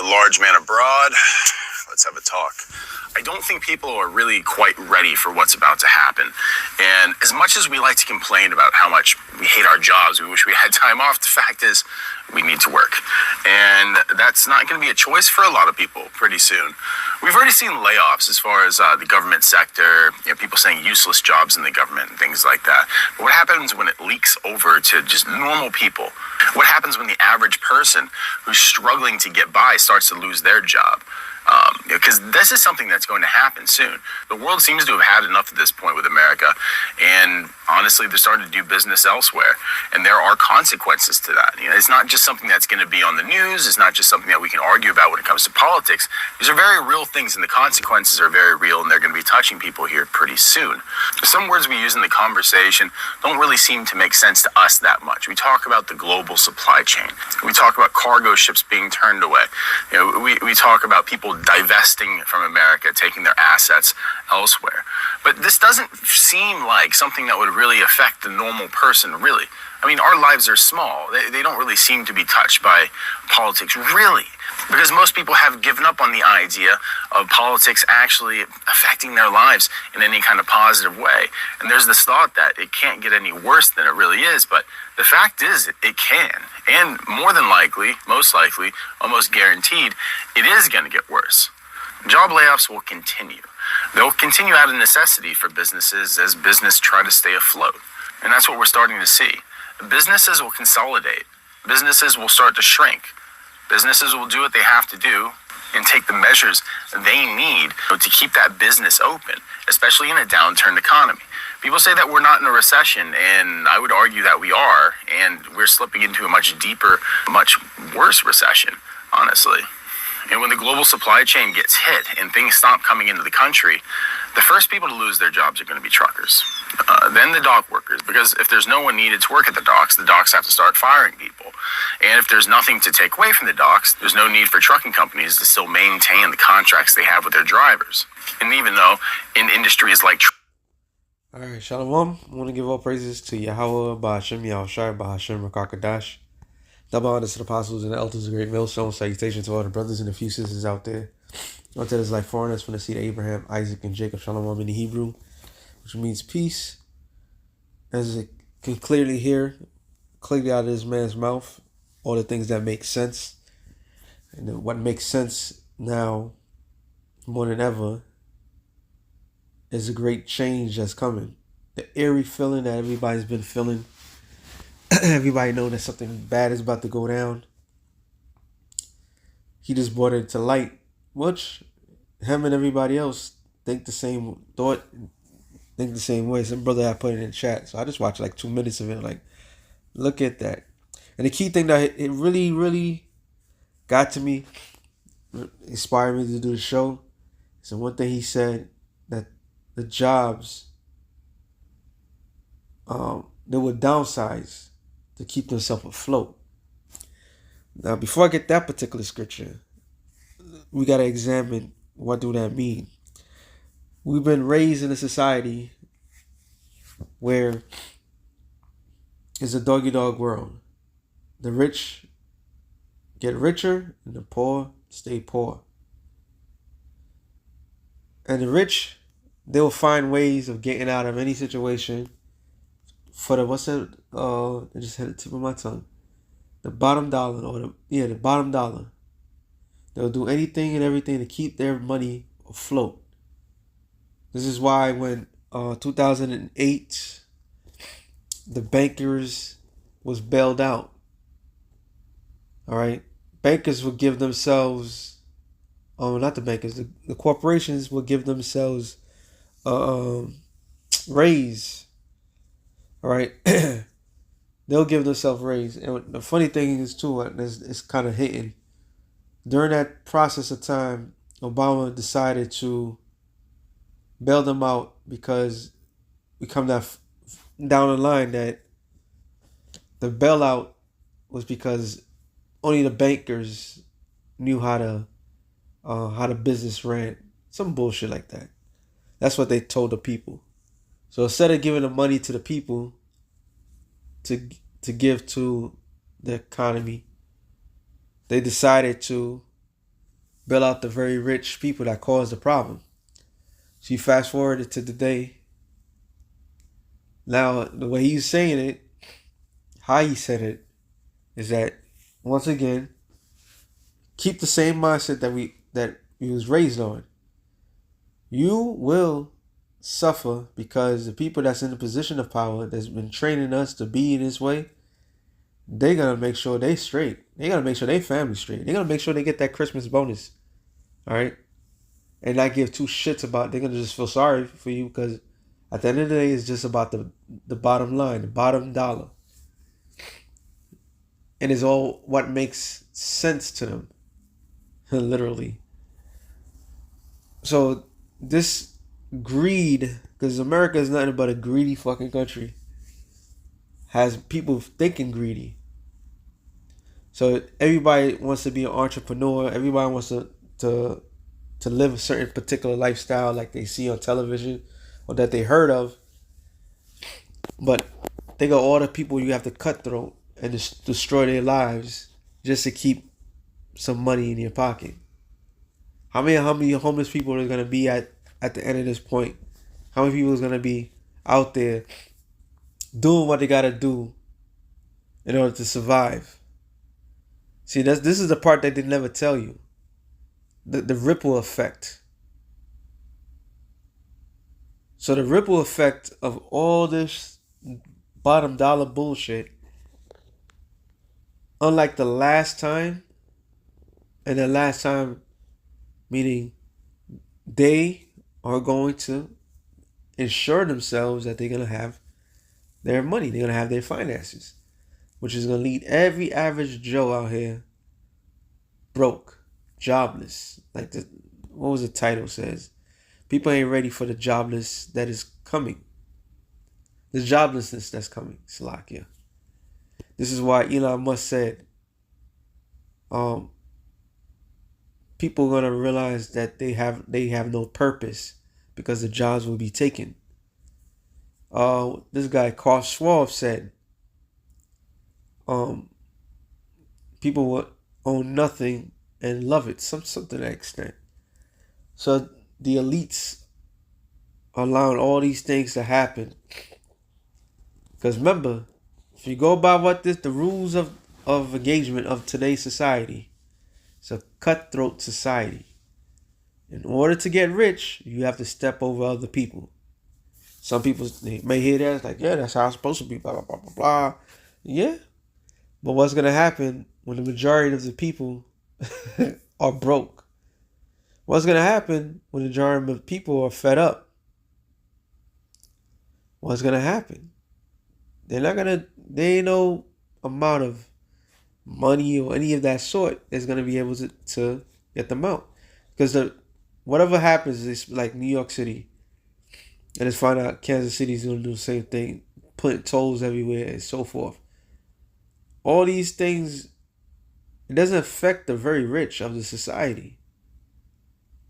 the large man abroad. Let's have a talk. I don't think people are really quite ready for what's about to happen. And as much as we like to complain about how much we hate our jobs, we wish we had time off, the fact is we need to work. And that's not going to be a choice for a lot of people pretty soon. We've already seen layoffs as far as the government sector, people saying useless jobs in the government and things like that. But what happens when it leaks over to just normal people? What happens when the average person who's struggling to get by starts to lose their job? Because this is something that's going to happen soon. The world seems to have had enough at this point with America, and honestly, they're starting to do business elsewhere, and there are consequences to that. It's not just something that's going to be on the news. It's not just something that we can argue about when it comes to politics. These are very real things, and the consequences are very real, and they're going to be touching people here pretty soon. Some words we use in the conversation don't really seem to make sense to us that much. We talk about the global supply chain. We talk about cargo ships being turned away. We talk about people divesting from America, taking their assets elsewhere. But this doesn't seem like something that would really affect the normal person, really. I mean, our lives are small. They don't really seem to be touched by politics, really. Because most people have given up on the idea of politics actually affecting their lives in any kind of positive way. And there's this thought that it can't get any worse than it really is. But the fact is, it can. And more than likely, most likely, almost guaranteed, it is going to get worse. Job layoffs will continue. They'll continue out of necessity for businesses as business try to stay afloat. And that's what we're starting to see. Businesses will consolidate. Businesses will start to shrink. Businesses will do what they have to do and take the measures they need to keep that business open, especially in a downturned economy. People say that we're not in a recession, and I would argue that we are, and we're slipping into a much deeper, much worse recession, honestly. And when the global supply chain gets hit and things stop coming into the country, the first people to lose their jobs are going to be truckers. Then the dock workers, because if there's no one needed to work at the docks have to start firing people. And if there's nothing to take away from the docks, there's no need for trucking companies to still maintain the contracts they have with their drivers. And even though in industries like... All right, Shalom. I want to give all praises to Yahweh, Ba'ashem, Yahushai, Ba'ashem, Rakakadash. Double honors to the apostles and the elders of the great millstone. Salutation to all the brothers and the few sisters out there. Out there is like foreigners from the seed of Abraham, Isaac, and Jacob. Shalom in the Hebrew, which means peace. As it can clearly hear, clearly out of this man's mouth, all the things that make sense. And what makes sense now, more than ever, is a great change that's coming. The eerie feeling that everybody's been feeling. Everybody know that something bad is about to go down. He just brought it to light, which him and everybody else think the same way. Some brother had put it in chat, so I just watched like 2 minutes of it. Like, look at that. And the key thing that it really, really got to me, inspired me to do the show, is the one thing he said, that the jobs, they would downsize to keep themselves afloat. Now, before I get that particular scripture, we got to examine what do that mean. We've been raised in a society where it's a dog-eat-dog world. The rich get richer and the poor stay poor. And the rich, they'll find ways of getting out of any situation for the, I just had the tip of my tongue. The bottom dollar, the bottom dollar. They'll do anything and everything to keep their money afloat. This is why when 2008, the bankers was bailed out. All right, bankers would give themselves, not the bankers, the corporations would give themselves raise. All right, they'll give themselves raise. And the funny thing is too, it's kind of hitting. During that process of time, Obama decided to bail them out because we come down the line that the bailout was because only the bankers knew how the business ran. Some bullshit like that. That's what they told the people. So instead of giving the money to the people to give to the economy, they decided to bail out the very rich people that caused the problem. So you fast forward it to today. Now, the way he's saying it, how he said it, is that once again, keep the same mindset that we was raised on. You will suffer because the people that's in the position of power that's been training us to be in this way, they're gonna make sure they straight. They're gonna make sure they family straight. They're gonna make sure they get that Christmas bonus. All right? And not give two shits about, they're gonna just feel sorry for you because at the end of the day, it's just about the bottom line, the bottom dollar. And it's all what makes sense to them. Literally. So this greed, because America is nothing but a greedy fucking country, has people thinking greedy. So everybody wants to be an entrepreneur. Everybody wants to live a certain particular lifestyle like they see on television or that they heard of. But think of all the people you have to cutthroat and destroy their lives just to keep some money in your pocket. How many homeless people are gonna be at the end of this point? How many people is gonna be out there doing what they gotta do in order to survive? See, this is the part that they never tell you. The ripple effect. So the ripple effect of all this bottom dollar bullshit, unlike the last time, and the last time meaning they are going to ensure themselves that they're going to have their money, they're going to have their finances, which is going to lead every average Joe out here broke, jobless. Like what was the title says? People ain't ready for the jobless that is coming. The joblessness that's coming, Slovakia. This is why Elon Musk said, people are gonna realize that they have no purpose because the jobs will be taken. This guy Carl Schwab said, people will own nothing and love it, something to that extent. So the elites are allowing all these things to happen. Because remember, if you go by the rules of engagement of today's society, it's a cutthroat society. In order to get rich, you have to step over other people. Some people may hear that, it's like, yeah, that's how it's supposed to be, blah, blah, blah, blah, blah. Yeah. But what's going to happen when the majority of the people are broke? What's going to happen when the majority of people are fed up? What's going to happen? There ain't no amount of money or any of that sort is going to be able to get them out. Because whatever happens is like New York City. And it's find out Kansas City's going to do the same thing. Putting tolls everywhere and so forth. All these things, it doesn't affect the very rich of the society.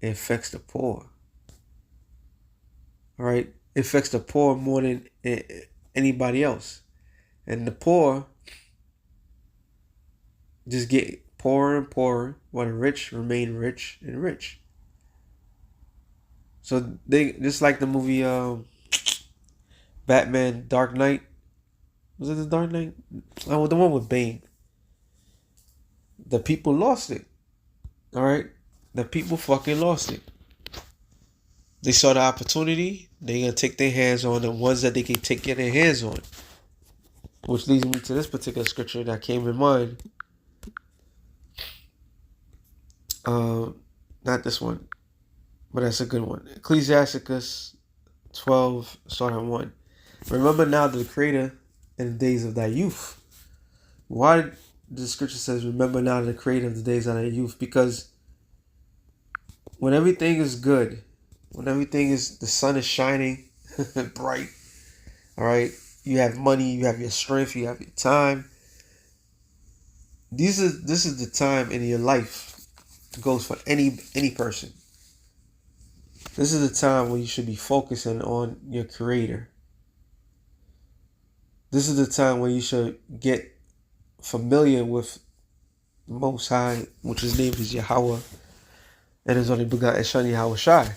It affects the poor. All right? It affects the poor more than anybody else. And the poor just get poorer and poorer while the rich remain rich and rich. So they just like the movie Batman Dark Knight. Was it the Dark Knight? Oh, the one with Bane. The people lost it. All right? The people fucking lost it. They saw the opportunity. They're going to take their hands on the ones that they can take their hands on. Which leads me to this particular scripture that came in mind. Not this one, but that's a good one. Ecclesiasticus 12, starting 1. Remember now the Creator in the days of thy youth. Why the scripture says, remember now the Creator of the days of thy youth? Because when everything is good, when everything is, the sun is shining bright, all right, you have money, you have your strength, you have your time. This is the time in your life. It goes for any person. This is the time when you should be focusing on your Creator. This is the time when you should get familiar with the Most High, which his name is Yahweh. and His only begotten Son Yahweh Shai.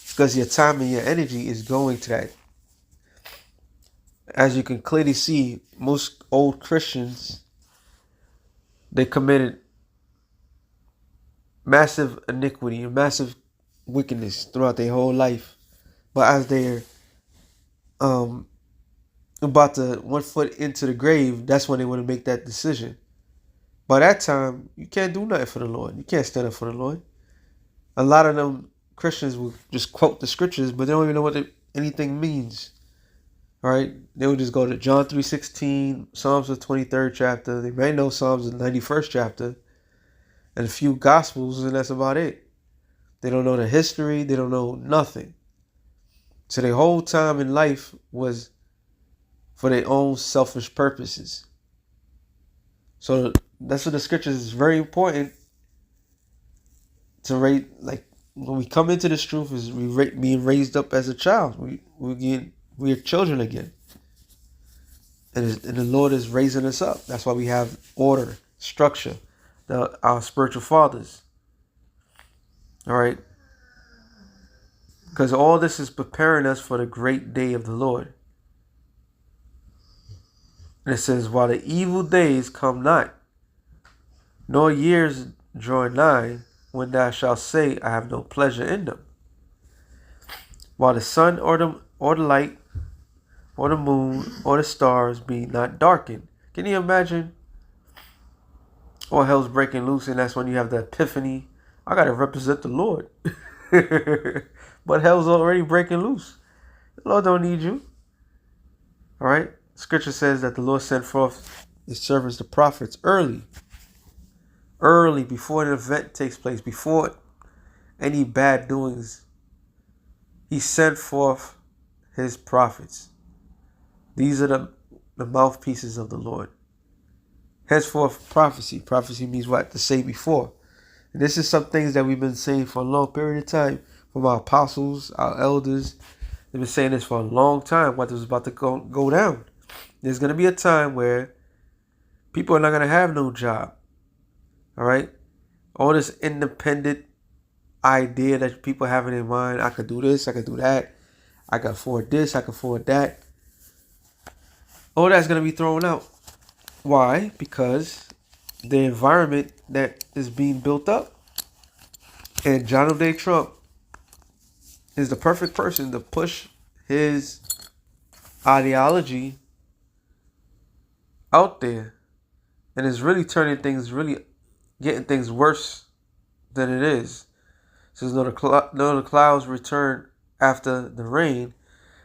Because your time and your energy is going to that. As you can clearly see, most old Christians, they committed massive iniquity and massive wickedness throughout their whole life. But as they're about to 1 foot into the grave, that's when they want to make that decision. By that time, you can't do nothing for the Lord. You can't stand up for the Lord. A lot of them Christians will just quote the scriptures, but they don't even know what anything means. All right, they would just go to John 3:16, Psalms the 23rd chapter. They may know Psalms the 91st chapter, and a few Gospels, and that's about it. They don't know the history. They don't know nothing. So their whole time in life was for their own selfish purposes. So that's what the scriptures is very important to rate. Like when we come into this truth, is being raised up as a child. We are children again, and the Lord is raising us up. That's why we have order, structure, our spiritual fathers. All right, because all this is preparing us for the great day of the Lord. And it says, while the evil days come not, nor years draw nigh, when thou shalt say, I have no pleasure in them. While the sun or the light, or the moon, or the stars be not darkened. Can you imagine? All hell's breaking loose, and that's when you have the epiphany. I got to represent the Lord. But hell's already breaking loose. The Lord don't need you. All right? Scripture says that the Lord sent forth His servants, the prophets, early, before an event takes place, before any bad doings. He sent forth His prophets. These are the mouthpieces of the Lord. Henceforth, prophecy. Prophecy means what? To say before. And this is some things that we've been saying for a long period of time from our apostles, our elders. They've been saying this for a long time, what was about to go down. There's going to be a time where people are not going to have no job. All right? All this independent idea that people have in their mind, I could do this, I could do that, I can afford this, I can afford that. All that's going to be thrown out. Why? Because the environment that is being built up. And Donald J. Trump is the perfect person to push his ideology out there. And it's really getting things worse than it is. It says, no, the clouds return after the rain,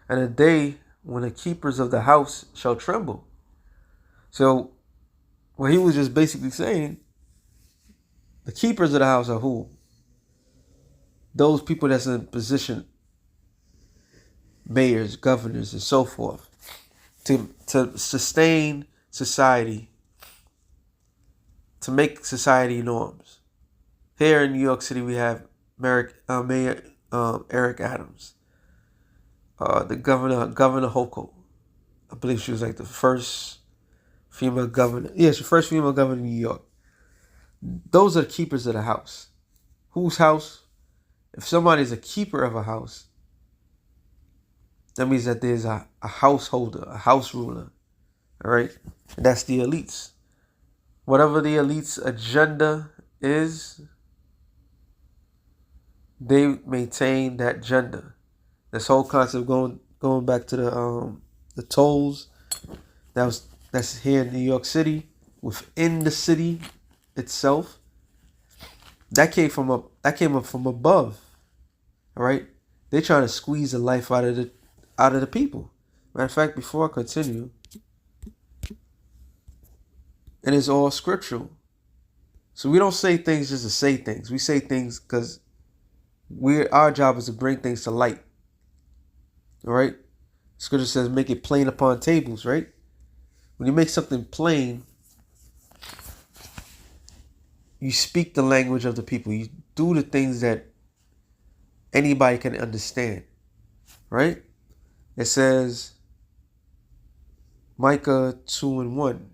and a day when the keepers of the house shall tremble. So, what he was just basically saying, the keepers of the house are who? Those people that's in position, mayors, governors, and so forth, to sustain society, to make society norms. Here in New York City, we have Mayor Eric Adams, the Governor Hochul. I believe she was like the first female governor. Yeah, she's the first female governor in New York. Those are the keepers of the house. Whose house? If somebody's a keeper of a house, that means that there's a householder, a house ruler. All right? And that's the elites. Whatever the elites' agenda is, they maintain that agenda. This whole concept going back to the tolls that's here in New York City, within the city itself. That came up from above. All right? They're trying to squeeze the life out of the people. Matter of fact, before I continue, and it's all scriptural. So we don't say things just to say things. We say things because our job is to bring things to light. All right? Scripture says make it plain upon tables, right? When you make something plain, you speak the language of the people. You do the things that anybody can understand, right? It says Micah 2:1.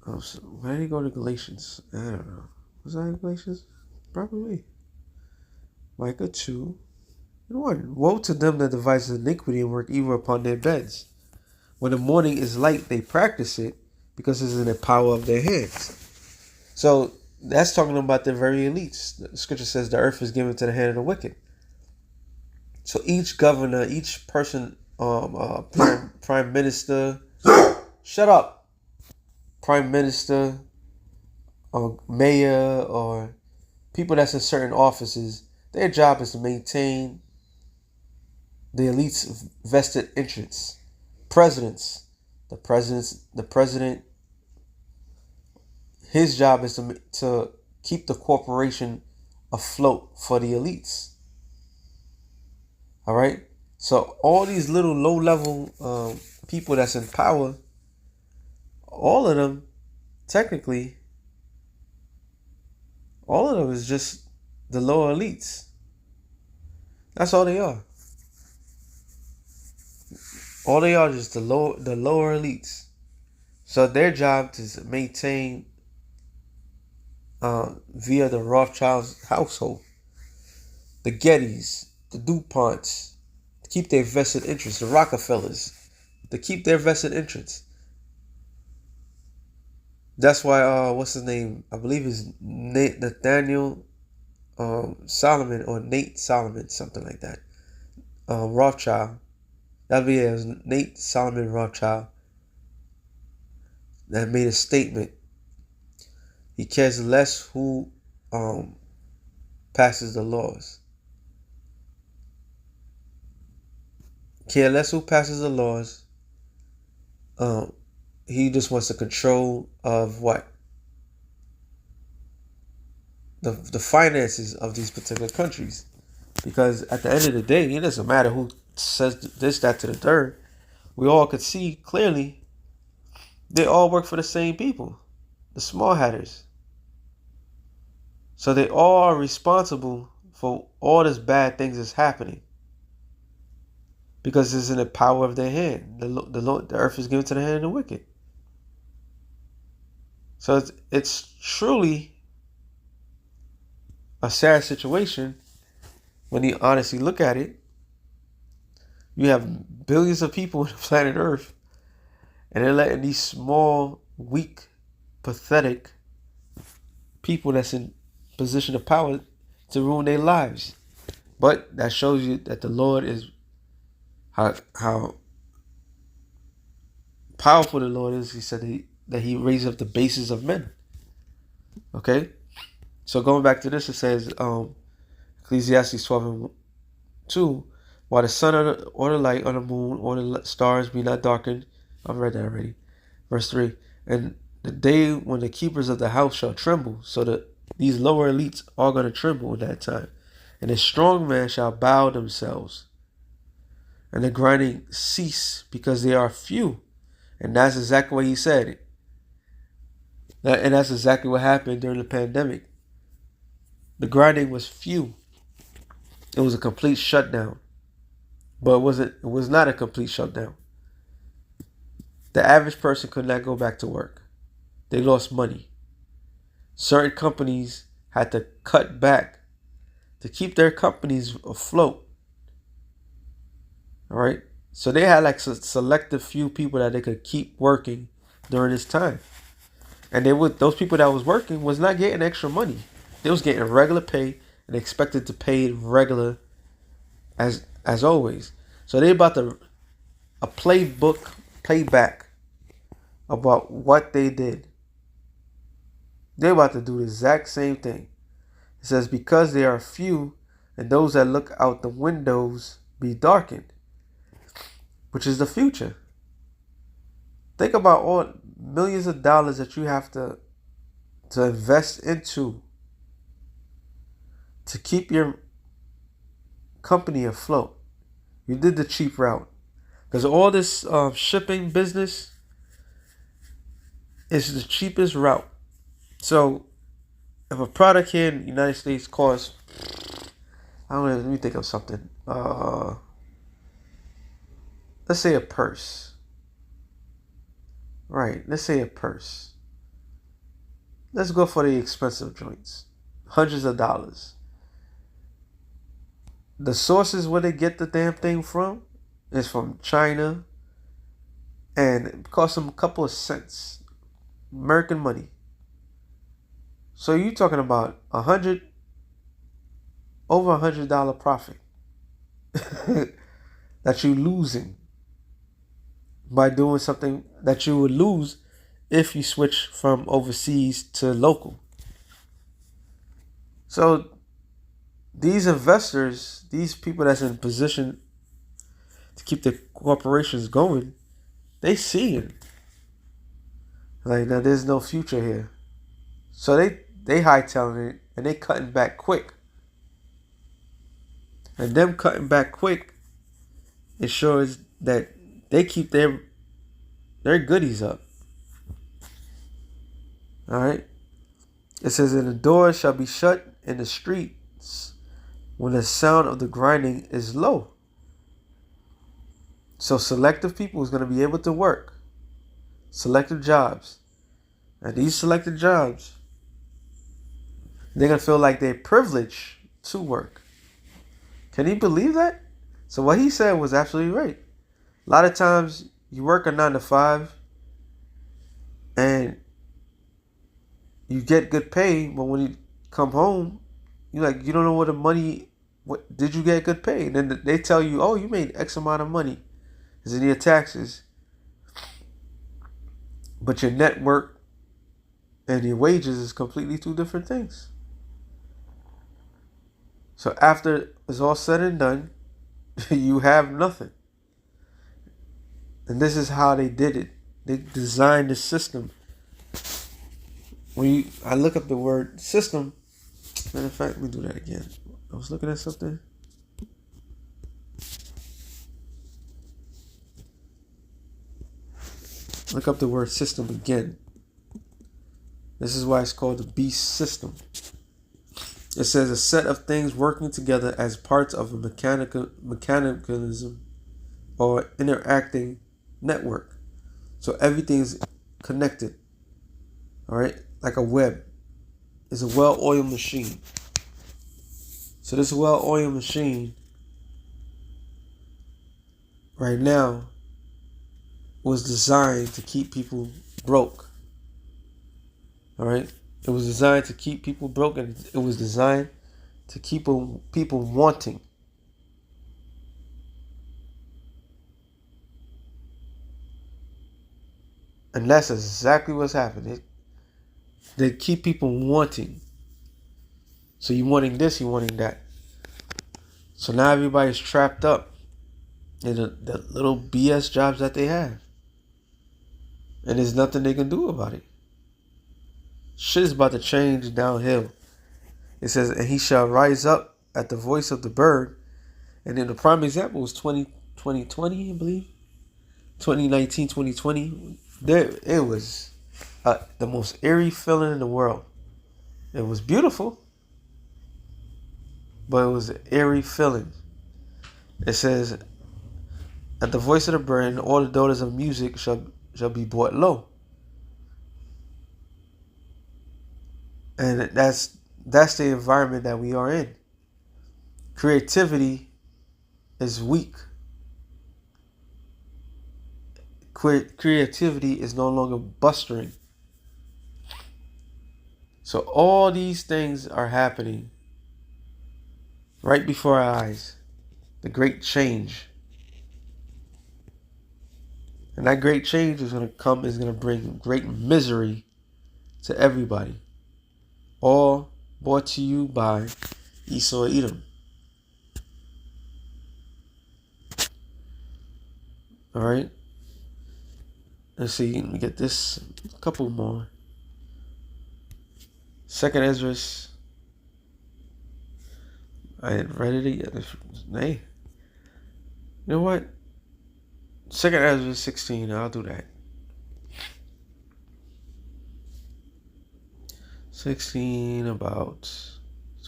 Oh, so where did he go to Galatians? I don't know. Was that Galatians? Probably. Micah 2:1. Woe to them that devise iniquity and work evil upon their beds. When the morning is light, they practice it because it's in the power of their hands. So that's talking about the very elites. The scripture says the earth is given to the hand of the wicked. So each governor, each person, prime minister, shut up, prime minister, or mayor, or people that's in certain offices, their job is to maintain the elite's vested interests. The president, his job is to keep the corporation afloat for the elites. All right. So all these little low-level people that's in power, all of them, technically, all of them is just the lower elites. That's all they are. All they are is just the lower elites. So their job is to maintain via the Rothschilds household, the Gettys, the DuPonts, to keep their vested interests, the Rockefellers, to keep their vested interests. That's why, what's his name? I believe it's Nathaniel Solomon or Nate Solomon, something like that. Rothschild. That'd be it. It was Nate Solomon Rothschild that made a statement. He cares less who passes the laws. Care less who passes the laws. He just wants the control of what? The finances of these particular countries. Because at the end of the day, it doesn't matter who says this, that, to the third. We all could see clearly they all work for the same people, the small hatters. So they all are responsible for all this bad things that's happening. Because it's in the power of their hand. The earth is given to the hand of the wicked. So it's truly a sad situation when you honestly look at it. You have billions of people on the planet Earth, and they're letting these small, weak, pathetic people that's in position of power to ruin their lives. But that shows you that the Lord is how powerful the Lord is. He said that he raised up the bases of men. Okay? So going back to this, it says, Ecclesiastes 12:2, while the sun or the light or the moon or the stars be not darkened. I've read that already. Verse 3, and the day when the keepers of the house shall tremble. So that these lower elites are going to tremble in that time. And the strong man shall bow themselves. And the grinding cease because they are few. And that's exactly what he said. And that's exactly what happened during the pandemic. The grinding was few. It was a complete shutdown. But it was not a complete shutdown. The average person could not go back to work. They lost money. Certain companies had to cut back to keep their companies afloat. All right. So they had like a selective few people that they could keep working during this time. And those people that was working was not getting extra money. They was getting regular pay and expected to pay it regular as always. So they about to a playback about what they did. They're about to do the exact same thing. It says, because they are few, and those that look out the windows be darkened, which is the future. Think about all millions of dollars that you have to invest into to keep your company afloat. You did the cheap route. Because all this shipping business is the cheapest route. So if a product here in the United States costs, I don't know, let me think of something. Let's say a purse. Right, let's say a purse. let's go for the expensive joints. Hundreds of dollars. The sources where they get the damn thing from is from China, and it costs them a couple of cents. American money. So you're talking about over $100 profit that you're losing by doing something that you would lose if you switch from overseas to local. So these investors, these people that's in position to keep the corporations going, they see it. Like, now there's no future here. So they hightailing it and they cutting back quick. And them cutting back quick ensures that they keep their goodies up. Alright? It says, and the doors shall be shut in the streets when the sound of the grinding is low. So selective people is going to be able to work. Selective jobs. And these selected jobs, they're going to feel like they're privileged to work. Can you believe that? So what he said was absolutely right. A lot of times you work a 9 to 5 and you get good pay, but when you come home, you don't know what the money, what did you get good pay? And then they tell you, oh, you made X amount of money. It's in your taxes. But your net worth and your wages is completely two different things. So after it's all said and done, you have nothing. And this is how they did it. They designed the system. I look up the word system, matter of fact, let me do that again. I was looking at something. Look up the word system again. This is why it's called the beast system. It says a set of things working together as parts of a mechanism or interacting network. So everything's connected. All right, like a web. It's a well-oiled machine. So this well-oiled machine right now was designed to keep people broke. All right, it was designed to keep people broke, and it was designed to keep people wanting. And that's exactly what's happening. They keep people wanting. So you wanting this, you wanting that. So now everybody's trapped up in the little BS jobs that they have. And there's nothing they can do about it. Shit is about to change downhill. It says, and he shall rise up at the voice of the bird. And then the prime example was 2020, I believe. 2019, 2020. It was the most eerie feeling in the world. It was beautiful, but it was an eerie feeling. It says, at the voice of the bird, and all the daughters of music shall be brought low. And that's the environment that we are in. Creativity is weak. Creativity is no longer bustering. So all these things are happening right before our eyes. The great change. And that great change is going to bring great misery to everybody. All brought to you by Esau Edom. All right. Let's see. Let me get this. A couple more. Second Ezra. I hadn't read it yet. Hey. You know what? Second Ezra 16. I'll do that. 16 about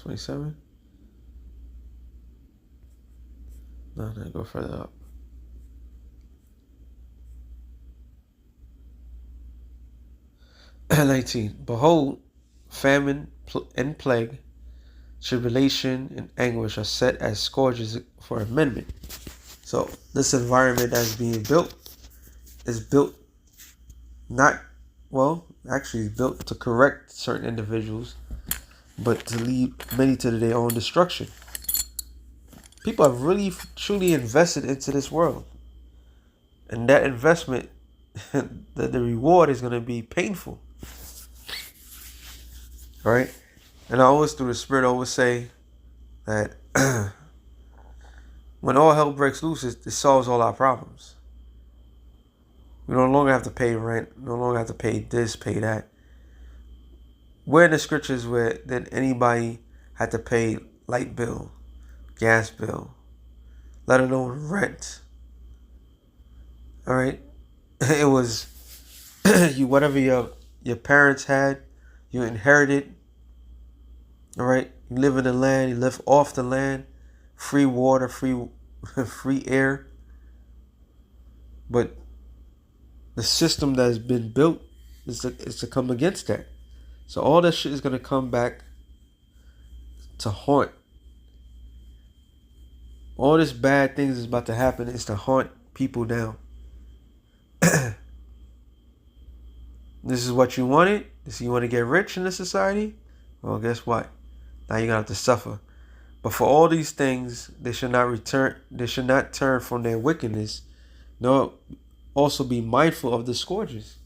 27. No, go further up. (19) Behold, famine and plague, tribulation and anguish are set as scourges for amendment. So this environment that's being built is built not, well, actually built to correct certain individuals, but to lead many to their own destruction. People have really truly invested into this world. And that investment, the reward is going to be painful. Right? And I always, through the Spirit, I always say that when all hell breaks loose, it solves all our problems. We no longer have to pay rent, no longer have to pay this, pay that. Where in the scriptures where then anybody had to pay light bill, gas bill, let alone rent? All right, it was you whatever your parents had, you inherited. All right, you live in the land, you live off the land, free water, free air. But the system that has been built is to come against that. So all that shit is gonna come back to haunt. All this bad things is about to happen is to haunt people down. This is what you wanted. You want to get rich in this society? Well, guess what? Now you're gonna have to suffer. But for all these things, they should not return. They should not turn from their wickedness, nor also be mindful of the scourges.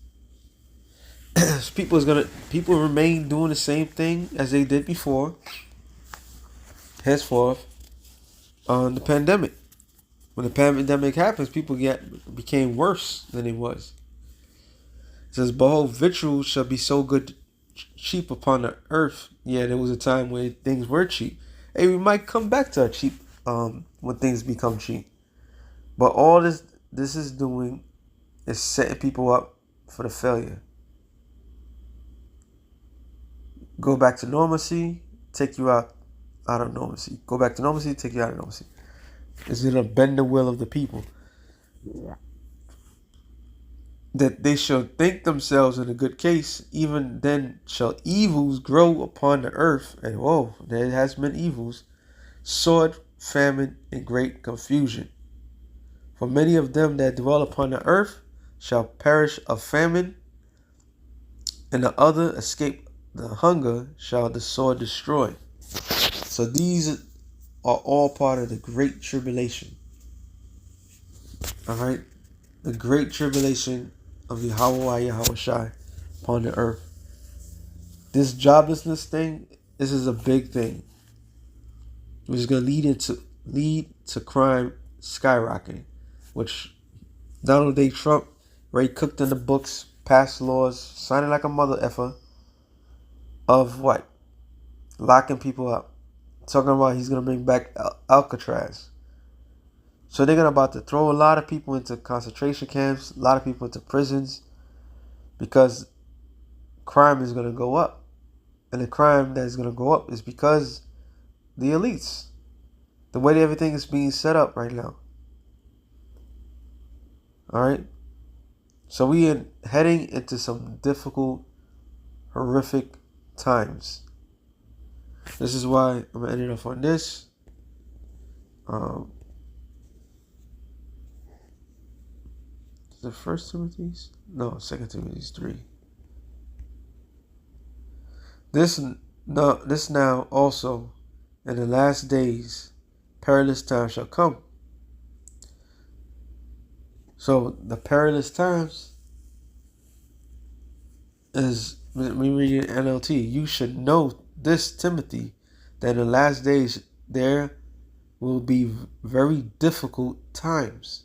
People remain doing the same thing as they did before. Henceforth, on the pandemic. When the pandemic happens, people became worse than it was. It says, behold, victuals shall be so good, cheap upon the earth. Yeah, there was a time where things were cheap. Hey, we might come back to a cheap when things become cheap. But all this is doing is setting people up for the failure. Go back to normalcy, take you out of normalcy. Go back to normalcy, take you out of normalcy. Is it a bend the will of the people? That they shall think themselves in a good case, even then shall evils grow upon the earth. And whoa, there has been evils, sword, famine, and great confusion. For many of them that dwell upon the earth shall perish of famine, and the other escape the hunger shall the sword destroy. So these are all part of the great tribulation. All right, the great tribulation of Yahweh Yahushai upon the earth. This joblessness thing, this is a big thing, which is going to lead to crime skyrocketing, which Donald J. Trump, Ray cooked in the books, passed laws, signing like a mother effer of what? Locking people up. Talking about he's going to bring back Alcatraz. So they're about to throw a lot of people into concentration camps, a lot of people into prisons, because crime is going to go up. And the crime that is going to go up is because the elites, the way everything is being set up right now. All right. So we are heading into some difficult, horrific times. This is why I'm going to end it off on this. The First Timothy's? No, Second Timothy's 3. This now also in the last days perilous times shall come. So the perilous times is, me reading NLT, you should know this, Timothy, that in the last days there will be very difficult times.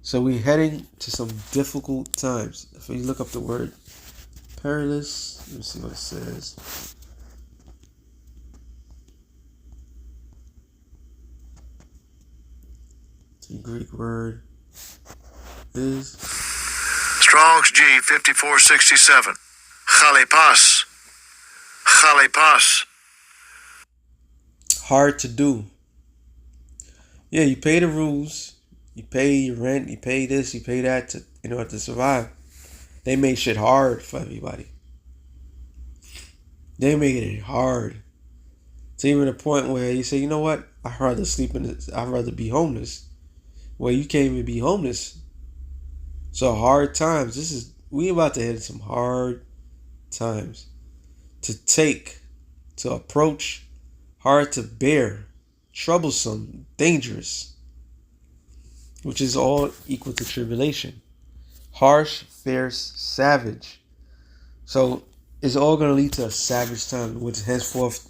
So we're heading to some difficult times. If you look up the word perilous, let me see what it says. The Greek word is Strong's G 5467. Chalepas. Chalepas. hard to do. Yeah, you pay the rules, you pay your rent, you pay this, you pay that to, in order to survive. They made shit hard for everybody. They made it hard. To even the point where you say, you know what? I'd rather sleep in this, I'd rather be homeless. Well, you can't even be homeless. So hard times. We about to hit some hard times. To approach, hard to bear, troublesome, dangerous, which is all equal to tribulation. Harsh, fierce, savage. So it's all going to lead to a savage time, which henceforth,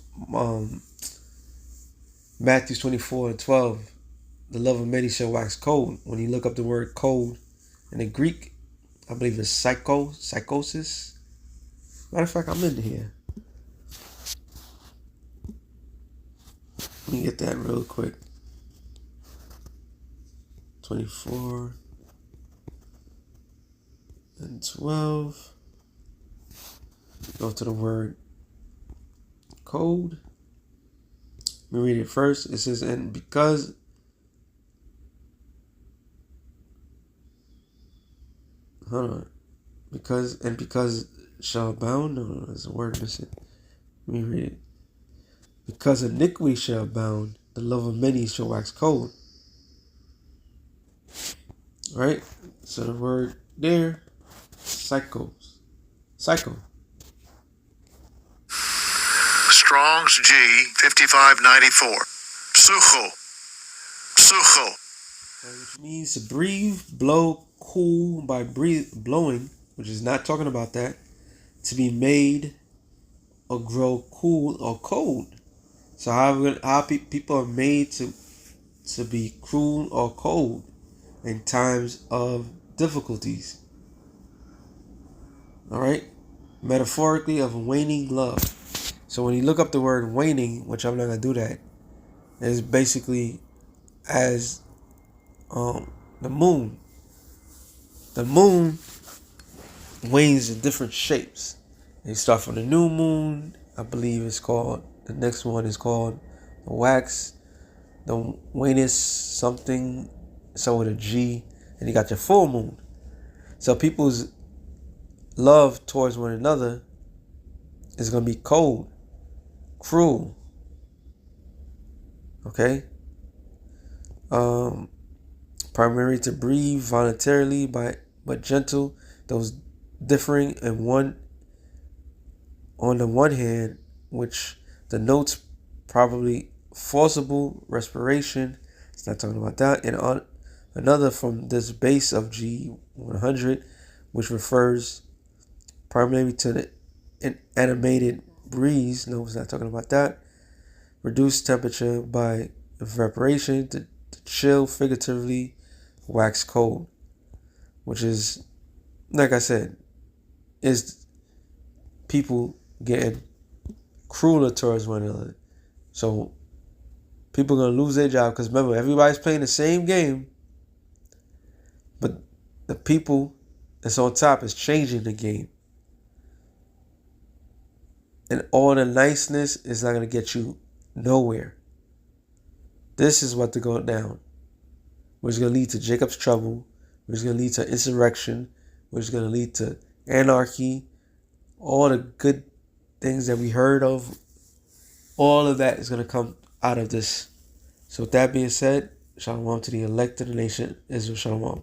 Matthew 24:12, the love of many shall wax cold. When you look up the word cold in the Greek, I believe it's psychosis. Matter of fact, I'm in here. Let me get that real quick. 24 and 12. Go to the word cold. Let me read it first. It says, and because because shall abound. No, there's a word missing. Let me read it. Because iniquity shall abound, the love of many shall wax cold. Right? So the word there, psycho. Strong's G 5594. Psucho. Which means to breathe, blow, cool by blowing, which is not talking about that. To be made or grow cool or cold. So how people are made to be cruel or cold in times of difficulties. All right, metaphorically of waning love. So when you look up the word waning, which I'm not gonna do that, is basically as the moon. The moon wanes in different shapes. You start from the new moon, I believe it's called. The next one is called the wax. The wanus something, so with a G, and you got your full moon. So people's love towards one another is gonna be cold, cruel. Okay. Primarily to breathe voluntarily but gentle. Those differing in one on the one hand, which denotes probably forcible respiration. It's not talking about that. And on another from this base of G100, which refers primarily to the animated breeze. No, it's not talking about that. Reduced temperature by evaporation to chill, figuratively wax cold, which is, like I said, is people getting crueler towards one another. So people are going to lose their job because remember, everybody's playing the same game, but the people that's on top is changing the game. And all the niceness is not going to get you nowhere. This is what to go down, which is going to lead to Jacob's trouble, which is going to lead to insurrection, which is going to lead to anarchy, all the good things that we heard of. All of that is going to come out of this. So with that being said, shalom to the elect of the nation, Israel, shalom.